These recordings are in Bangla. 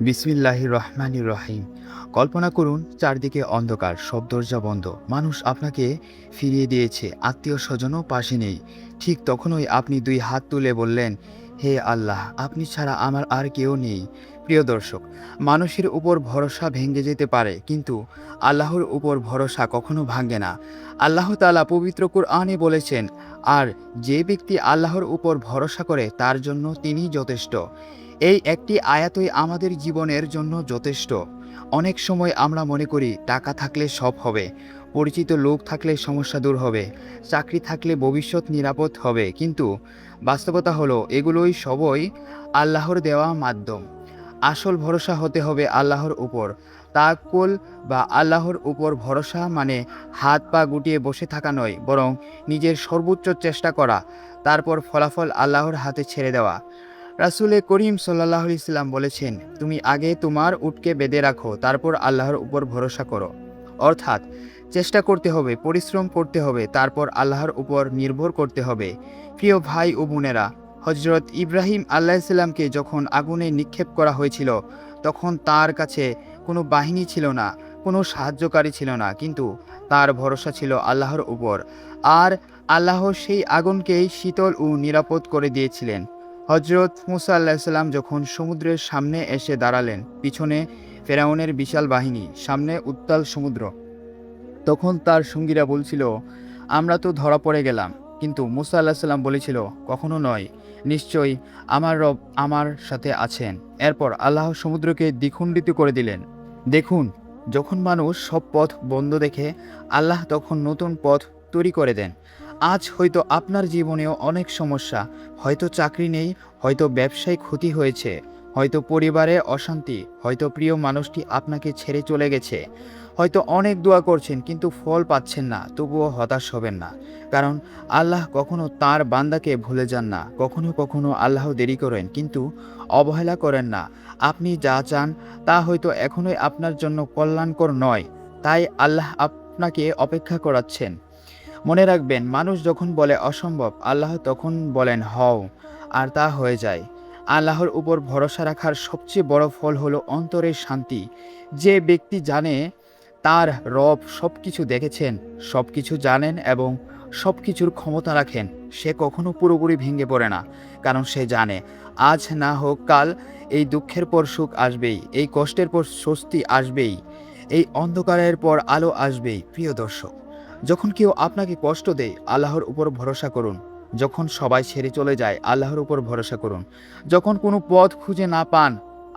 বিসমিল্লাহির রহমানির রহিম। কল্পনা করুন চারদিকে অন্ধকার, সব দরজা বন্ধ। মানুষ আপনাকে ফিরিয়ে দিয়েছে, আত্মীয় স্বজনও পাশে নেই। ঠিক তখনই আপনি দুই হাত তুলে বললেন, হে আল্লাহ, আপনি ছাড়া আমার আর কেউ নেই। প্রিয় দর্শক, মানুষের উপর ভরসা ভেঙে যেতে পারে, কিন্তু আল্লাহর উপর ভরসা কখনো ভাঙে না। আল্লাহ তাআলা পবিত্র কুরআনে বলেছেন, আর যে ব্যক্তি আল্লাহর উপর ভরসা করে তার জন্য তিনিই যথেষ্ট। এই একটি আয়াতই আমাদের জীবনের জন্য যথেষ্ট। অনেক সময় আমরা মনে করি টাকা থাকলে সব হবে, পরিচিত লোক থাকলে সমস্যা দূর হবে, চাকরি থাকলে ভবিষ্যৎ নিরাপদ হবে, কিন্তু বাস্তবতা হলো এগুলোই সবই আল্লাহর দেওয়া মাধ্যম। আসল ভরসা হতে হবে আল্লাহর উপর। তাওয়াক্কুল বা আল্লাহর উপর ভরসা মানে হাত পা গুটিয়ে বসে থাকা নয়, বরং নিজের সর্বোচ্চ চেষ্টা করা, তারপর ফলাফল আল্লাহর হাতে ছেড়ে দেওয়া। রাসূলে করিম সাল্লাল্লাহু আলাইহি সাল্লাম বলেছেন, তুমি আগে তোমার উটকে বেঁধে রাখো, তারপর আল্লাহর উপর ভরসা করো। অর্থাৎ চেষ্টা করতে হবে, পরিশ্রম করতে হবে, তারপর আল্লাহর উপর নির্ভর করতে হবে। প্রিয় ভাই ও বোনেরা, হযরত ইব্রাহিম আলাইহিস সালামকে যখন আগুনে নিক্ষেপ করা হয়েছিল, তখন তার কাছে কোনো বাহিনী ছিল না, কোনো সাহায্যকারী ছিল না, কিন্তু তার ভরসা ছিল আল্লাহর উপর। আর আল্লাহ সেই আগুনকেই শীতল ও নিরাপদ করে দিয়েছিলেন। হযরত মুসা আলাইহিস সালাম যখন সমুদ্রের সামনে এসে দাঁড়ালেন, পিছনে ফেরাউনের বিশাল বাহিনী, সামনে উত্তাল সমুদ্র, তখন তার সঙ্গীরা বলছিল, আমরা তো ধরা পড়ে গেলাম। কিন্তু মুসা আলাইহিস সালাম বলেছিল, কখনো নয়, নিশ্চয়ই আমার রব আমার সাথে আছেন। এরপর আল্লাহ সমুদ্রকে দ্বিখণ্ডিত করে দিলেন। দেখুন, যখন মানুষ সব পথ বন্ধ দেখে, আল্লাহ তখন নতুন পথ তৈরি করে দেন। আজ হয়তো আপনার জীবনেও অনেক সমস্যা, হয়তো চাকরি নেই, হয়তো ব্যবসায় ক্ষতি হয়েছে, হয়তো পরিবারে অশান্তি, হয়তো প্রিয় মানুষটি আপনাকে ছেড়ে চলে গেছে, হয়তো অনেক দোয়া করছেন কিন্তু ফল পাচ্ছেন না। তবুও হতাশ হবেন না, কারণ আল্লাহ কখনো তার বান্দাকে ভুলে যান না। কখনো কখনো আল্লাহ দেরি করেন, কিন্তু অবহেলা করেন না। আপনি যা চান তা হয়তো এখনোই আপনার জন্য কল্যাণকর নয়, তাই আল্লাহ আপনাকে অপেক্ষা করাচ্ছেন। মনে রাখবেন, মানুষ যখন বলে অসম্ভব, আল্লাহ তখন বলেন হও, আর তা হয়ে যায়। আল্লাহর উপর ভরসা রাখার সবচেয়ে বড় ফল হলো অন্তরের শান্তি। যে ব্যক্তি জানে তার রব সব কিছু দেখেছেন, সব কিছু জানেন এবং সব কিছুর ক্ষমতা রাখেন, সে কখনো পুরোপুরি ভেঙে পড়ে না, কারণ সে জানে আজ না হোক কাল এই দুঃখের পর সুখ আসবেই, এই কষ্টের পর স্বস্তি আসবেই, এই অন্ধকারের পর আলো আসবেই। প্রিয় দর্শক, যখন কেউ আপনাকে কষ্ট দেয়, আল্লাহর উপর ভরসা করুন। যখন সবাই ছেড়ে চলে যায়, আল্লাহর উপর ভরসা করুন। যখন কোনো পথ খুঁজে না পান,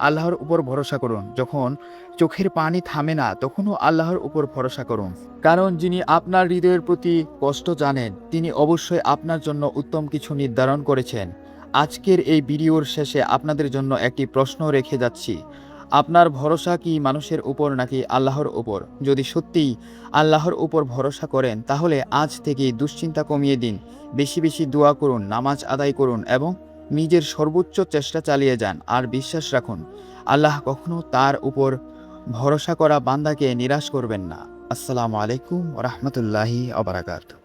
আল্লাহর উপর ভরসা করুন। যখন চোখের পানি থামে না, তখনও আল্লাহর উপর ভরসা করুন। কারণ যিনি আপনার হৃদয়ের প্রতি কষ্ট জানেন, তিনি অবশ্যই আপনার জন্য উত্তম কিছু নির্ধারণ করেছেন। আজকের এই ভিডিওর শেষে আপনাদের জন্য একটি প্রশ্ন রেখে যাচ্ছি। আপনার ভরসা কি মানুষের উপর নাকি আল্লাহর উপর? যদি সত্যিই আল্লাহর উপর ভরসা করেন, তাহলে আজ থেকেই দুশ্চিন্তা কমিয়ে দিন। বেশি বেশি দোয়া করুন, নামাজ আদায় করুন এবং নিজের সর্বোচ্চ চেষ্টা চালিয়ে যান। আর বিশ্বাস রাখুন, আল্লাহ কখনো তার উপর ভরসা করা বান্দাকে নিরাশ করবেন না। আসসালামু আলাইকুম ওয়া রাহমাতুল্লাহি ওয়া বারাকাতুহু।